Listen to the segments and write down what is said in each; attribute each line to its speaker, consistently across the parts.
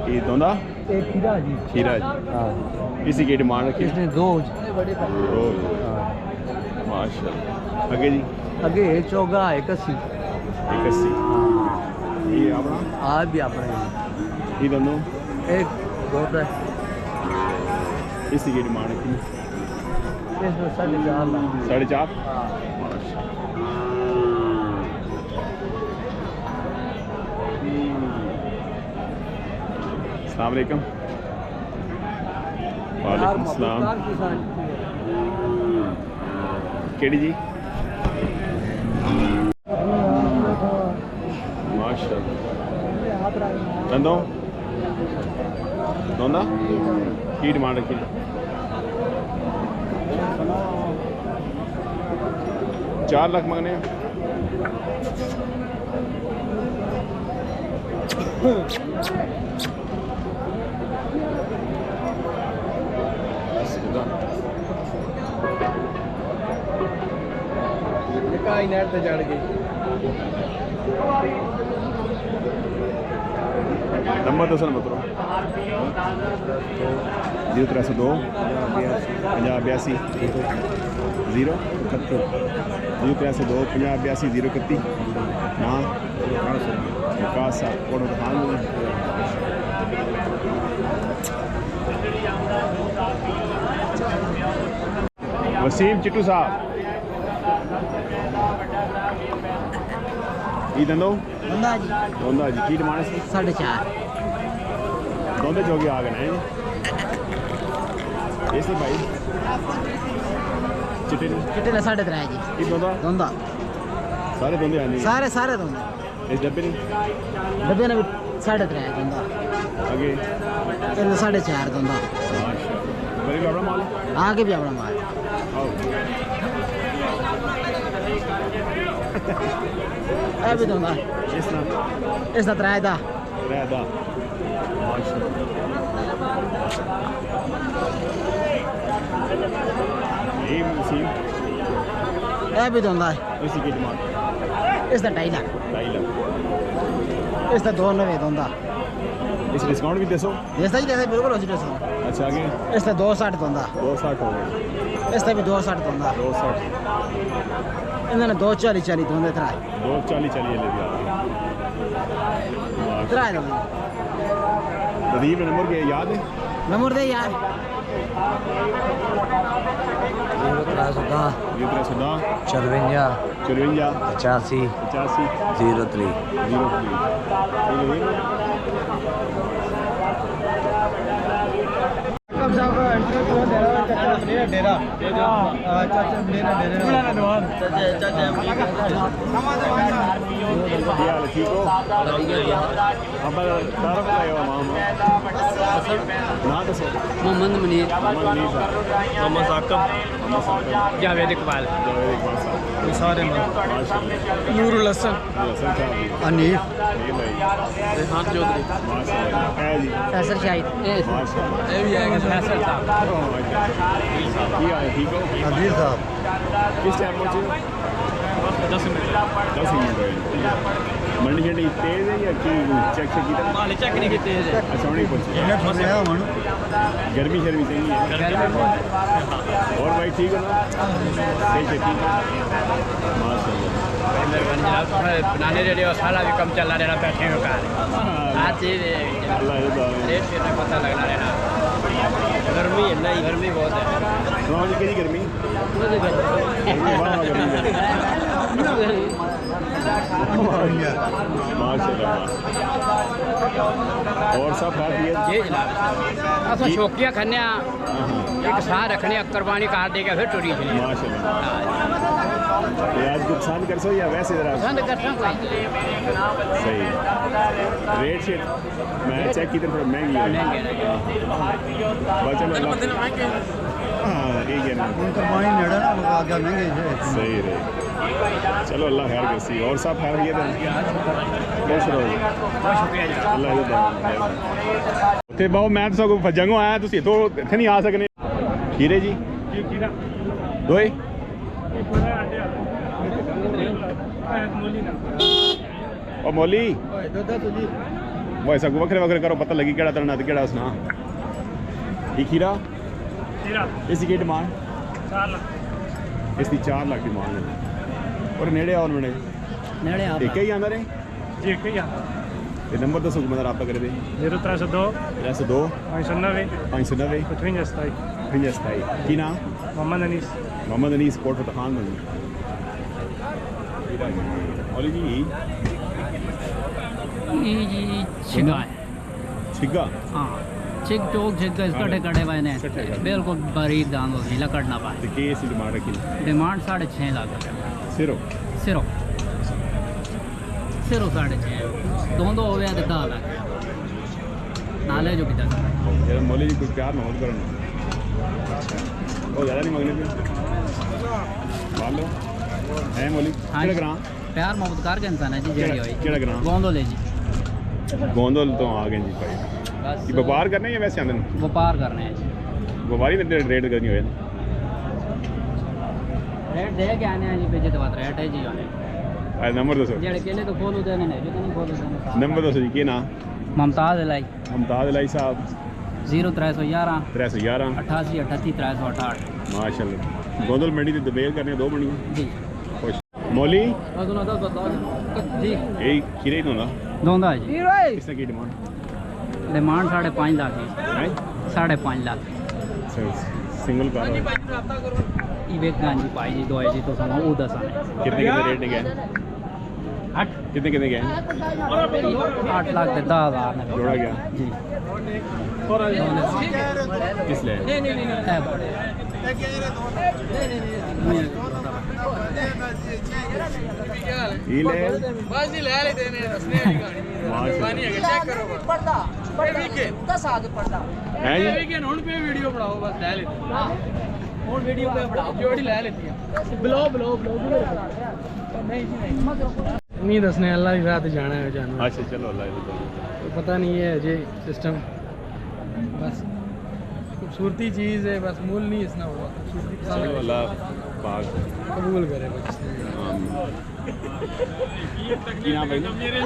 Speaker 1: ये दोंदा
Speaker 2: एक खीरा जी।
Speaker 1: खीरा जी।
Speaker 2: हाँ
Speaker 1: इसी की डिमांड रखी
Speaker 2: इसने दो
Speaker 1: माशाल्लाह। आगे जी
Speaker 2: आगे चौगा 81
Speaker 1: 81 ये अपना
Speaker 2: आज भी अपना
Speaker 1: ये दोनों
Speaker 2: एक दो है।
Speaker 1: इसी की डिमांड रखी
Speaker 2: इसमें 4.5 लाख
Speaker 1: 4.5। अस्सलाम वालेकुम। वालेकुम सलाम। केड़ी जी माशाल्लाह। दंदों दोंदा की डिमांड रखी 4 लाख मांगने हैं।
Speaker 2: नेट पे चढ़ गई।
Speaker 1: नंबर दस नंबर 0302 50 82 0 0302 50 82 031 हाँ विकास कौन दुकान वसीम चिट्टू साहब ये दंदो दोंदा जी की डिमांड से
Speaker 2: 4.5
Speaker 1: दोंदे जोगे आ गए हैं ऐसे भाई चिट्टे ने
Speaker 2: 3.5 जी।
Speaker 1: ये दोंदा सारे दोंदे आने
Speaker 2: सारे दोंदे
Speaker 1: इस डब्बे ने
Speaker 2: भी 3.5 दोंदा
Speaker 1: आगे
Speaker 2: 4.5 दोंदा
Speaker 1: माशाल्लाह। मेरे भी अपना माल
Speaker 2: आगे भी अपना माल
Speaker 1: आओ
Speaker 2: भी दोंदा इस तरह रहदा
Speaker 1: ये मुसीम
Speaker 2: भी दोंदा
Speaker 1: इसी की डिमांड
Speaker 2: इस 2.5 लाख
Speaker 1: 2.5 लाख
Speaker 2: इस 2.90 दोंदा
Speaker 1: इस डिस्काउंट भी दसो
Speaker 2: जैसा ही जैसे बिल्कुल उसी डिस्काउंट।
Speaker 1: अच्छा आगे
Speaker 2: इस 2.60 दोंदा
Speaker 1: 260 हो गए
Speaker 2: इस भी 2.60 दोंदा
Speaker 1: 260
Speaker 2: इन्होंने 2.40 दोंदे
Speaker 1: 240 ले दिया
Speaker 2: 3 दोंदे।
Speaker 1: नदीम ने नंबर के याद है
Speaker 2: नंबर दे यार
Speaker 1: 0310
Speaker 2: 54
Speaker 1: 54
Speaker 2: 85
Speaker 1: 85
Speaker 2: 03 डेरा
Speaker 1: ठीक हो
Speaker 2: मोहम्मद मुनीर
Speaker 1: मोहम्मद साकब
Speaker 2: जावेद इकबाल
Speaker 1: सारे
Speaker 2: नूरुल हसन अनीफ
Speaker 1: रेहान चौधरी
Speaker 2: फैसल शाहिद फैसल साहब
Speaker 1: ठीक हो
Speaker 2: अजीर साहब
Speaker 1: किस टाइम पहुँचे 10 मिनट मंडी शंडी तेज है या कि चेक की
Speaker 2: चेक नहीं की तेज है।
Speaker 1: अच्छा नहीं पहुँचे गर्मी शर्मी सही है और भाई ठीक हो ना सही से ठीक है माशाल्लाह
Speaker 2: बनाने दे रहे हो सारा भी कम चल रहा बैठे हो कार हर चीज रेट पता लगना रहना गर्मी है नहीं गर्मी बहुत है
Speaker 1: की गर्मी और सब
Speaker 2: ये जनाब अस शौकिया खाने एक साह रखने कुर्बानी काट देगा फिर टुरी
Speaker 1: आज को पसंद कर सो या वैसे जरा
Speaker 2: पसंद कर
Speaker 1: सही रेट शेट मैं चेक की तरफ महंगी है हाँ ठीक है ना
Speaker 2: कुर्बानी नेड़ा ना आगे महंगे
Speaker 1: सही रहे चलो अल्लाह खैर करसी और सब खैर किए खुश रहो अल्लाह ते बहु मैं तो सगों जंगों आया तुम तो इतने नहीं आ सकने खीरे जी दोए और मौली वो ऐसा वक्रे वक्रे करो पता लगी केड़ा तरना ते केड़ा सुना ये खीरा इसकी की डिमांड
Speaker 2: 4 लाख
Speaker 1: इसकी 4 लाख डिमांड है और नेड़े और नेड़े एक ही आंदा रे
Speaker 2: जी एक ही आता
Speaker 1: ये नंबर दसो मैं रब्ता करे दे
Speaker 2: 0302
Speaker 1: 302
Speaker 2: 590
Speaker 1: 590
Speaker 2: 55
Speaker 1: की नाम
Speaker 2: मोहम्मद अनीस
Speaker 1: कोट फतेह खान में मौली जी
Speaker 3: ये जी छिगा है
Speaker 1: छिगा
Speaker 3: हाँ छिग चौक छिग कटे कटे हुए ने बिल्कुल बारीक दान होती लकड़ ना पाए
Speaker 1: तो केस डिमांड रखी
Speaker 3: डिमांड 6.5 लाख
Speaker 1: सिरो
Speaker 3: सिरो 6.5 दो हो गया तो 10 लाख नाले जो कितना
Speaker 1: यार मौली जी कुछ प्यार मोहब्बत करो वो ज़्यादा नहीं मांगने पे मान लो है मौली केड़ा ग्रां
Speaker 3: प्यार मोहब्बत कर के इंसान है जी जेड़ी होई
Speaker 1: केड़ा ग्रां
Speaker 3: गोंदोल है जी
Speaker 1: गोंदोल तो आ गए जी भाई
Speaker 3: बस
Speaker 1: ये व्यापार करने या वैसे आंदन
Speaker 3: व्यापार करने हैं जी
Speaker 1: व्यापारी ने रेट करनी होए
Speaker 3: रेट दे के आने हैं जी पे जित बात रेट है जी होने
Speaker 1: अरे नंबर दसो
Speaker 3: जेड़े केले तो खोलू देने ने जो नहीं खोलू देने
Speaker 1: नंबर दसो जी के नाम
Speaker 3: मुमताज अलाई
Speaker 1: मुमताज अलाई साहब
Speaker 3: 0311
Speaker 1: 311
Speaker 3: 88 38 368
Speaker 1: माशाल्लाह गोंदल मंडी ते दबेल करने दो मंडियां
Speaker 3: जी
Speaker 1: खुश मौली
Speaker 3: जी
Speaker 1: यही खीरे ही ना
Speaker 3: दोंदा जी
Speaker 1: इसने की डिमांड
Speaker 3: डिमांड 5.5 लाख है
Speaker 1: है
Speaker 3: 5.5 लाख
Speaker 1: सिंगल कार
Speaker 3: ई बेचना जी भाई जी दो जी तो सुनो वो दसाने
Speaker 1: कितने रेट गए
Speaker 3: 8
Speaker 1: कितने गए
Speaker 3: 8 लाख से 10,000 ने
Speaker 1: जोड़ा गया
Speaker 3: जी
Speaker 1: किस ले ये ले
Speaker 2: बस ही ले लेते हैं हंसने वाली कहानी पानी है चेक करो पड़ता वीकेंड 10 आगे पड़ता
Speaker 1: है जी
Speaker 2: वीकेंड हुन पे वीडियो बनाओ बस ले लेते हां हुन वीडियो पे बनाओ जोड़ी ले लेती है ब्लो नहीं नहीं दसने अल्लाह की रात जाना है जानवर
Speaker 1: अच्छा चलो अल्लाह
Speaker 2: तो पता नहीं है जी सिस्टम बस खूबसूरती चीज़ है बस मूल नहीं इसना हुआ खूबसूरती
Speaker 1: चलो अल्लाह पाक
Speaker 2: कबूल करे कुछ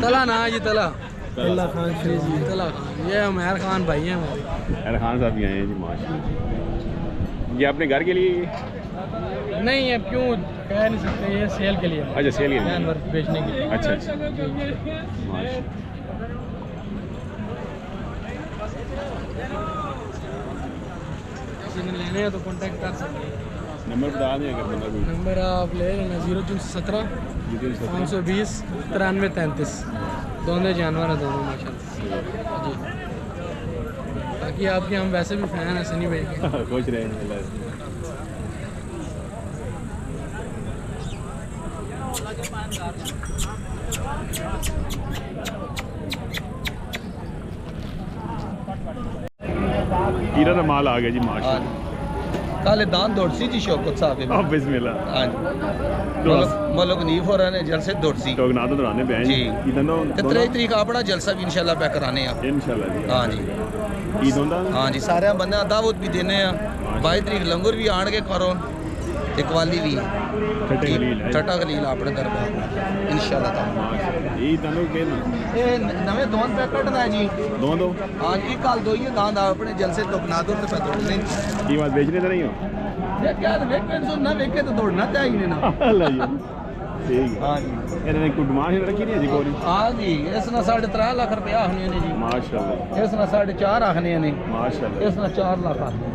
Speaker 2: तला ना जी तला तला खान जी तला खान ये उमर खान भाई हैं हमारे
Speaker 1: अरे खान साहब भी आए हैं जी माशाल्लाह ये अपने घर के लिए
Speaker 2: नहीं अब क्यों कह नहीं सकते ये सेल के लिए
Speaker 1: अच्छा सेल के लिए
Speaker 2: जानवर बेचने के लिए
Speaker 1: अच्छा अच्छा माशाल्लाह
Speaker 2: किसी ने लेने हैं तो कांटेक्ट कर सकते हैं
Speaker 1: नंबर बता दें अगर बंदा कोई
Speaker 2: नंबर आप ले लेना 0317 520 9333 दोनों जानवर हैं दोनों माशाल्लाह जी बाकी आपके हम वैसे भी फैन हैं सनी भाई के
Speaker 1: खुश रहे अल्लाह हीरा का माल आ गया जी माशाल्लाह
Speaker 4: काले दान दौड़सी जी शौकत साहब
Speaker 1: अब बिस्मिल्लाह
Speaker 4: हाँ जी मलक नीफ हो रहे हैं जलसे दौड़सी
Speaker 1: तो ना तो दौराने पे
Speaker 4: जी
Speaker 1: इधर
Speaker 4: ते 3 तरीक अपना जलसा भी इंशाल्लाह पे कराने हैं
Speaker 1: इंशाल्लाह जी
Speaker 4: हाँ जी
Speaker 1: ईद होंदा
Speaker 4: हाँ जी सारे बंदे दावत भी देने हैं 22 तरीक लंगर भी आन के करो ते कवाली भी
Speaker 1: ठट्टे खलील है
Speaker 4: ठट्टा खलील अपने दरबार इंशाल्लाह ताला
Speaker 1: माशाल्लाह ईद तनु के ना
Speaker 4: ये नवे दोन पे कटना है जी
Speaker 1: दो
Speaker 4: हाँ जी कल दो ही दान अपने जलसे तो बना दो पे दौड़ने
Speaker 1: की बात बेचने तो नहीं हो
Speaker 4: ये क्या वेखे तो ना वेखे तो दौड़ना चाहिए ना
Speaker 1: अल्लाह जी ठीक है
Speaker 4: हाँ जी
Speaker 1: इन्होंने कोई डिमांड रखी नहीं है जी कोई
Speaker 4: हाँ जी इसने 3.5 लाख रुपया आखने ने जी
Speaker 1: माशाल्लाह
Speaker 4: इसने 4.5 आखने ने
Speaker 1: माशाल्लाह
Speaker 4: इसने 4 लाख आखने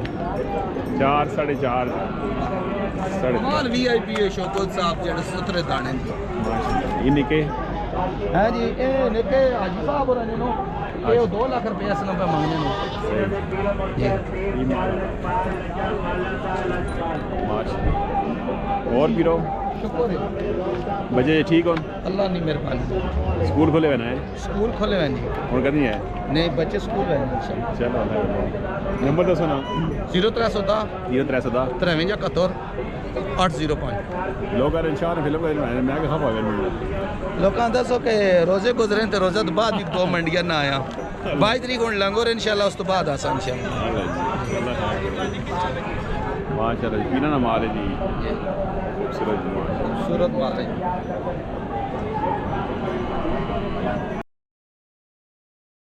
Speaker 1: 4 4.5
Speaker 4: माल वीआईपी है शौकत साहब जेड़े सुतरे दाने
Speaker 1: माशाल्लाह ये निके
Speaker 4: है जी ए निके हाजी साहब और ने नो ये 2 लाख रुपया इसने पे मांगने नो जी
Speaker 1: माशाल्लाह और भी रहो
Speaker 4: शुक्र है
Speaker 1: बजे ठीक हो
Speaker 4: अल्लाह ने मेहरबानी
Speaker 1: स्कूल खोले हुए हैं
Speaker 4: स्कूल खोले हुए जी
Speaker 1: और करनी है
Speaker 4: नहीं बच्चे स्कूल है इंशाल्लाह
Speaker 1: चलो नंबर दसो ना
Speaker 4: 0310
Speaker 1: 0310
Speaker 4: 5371 805
Speaker 1: लोग अगर इंशाल्लाह फिल्म का मैं क्या खा गया
Speaker 4: लोकां दसो कि रोजे गुजरे ते रोजे तो बाद भी 2 मंडियां ना आया 22 तरीक हुन लंगोर इंशाल्लाह उस तो बाद आसा इंशाल्लाह
Speaker 1: माशाल्लाह किना ना माल है जी खूबसूरत
Speaker 4: सूरत माल है
Speaker 1: इंशाल्लाह।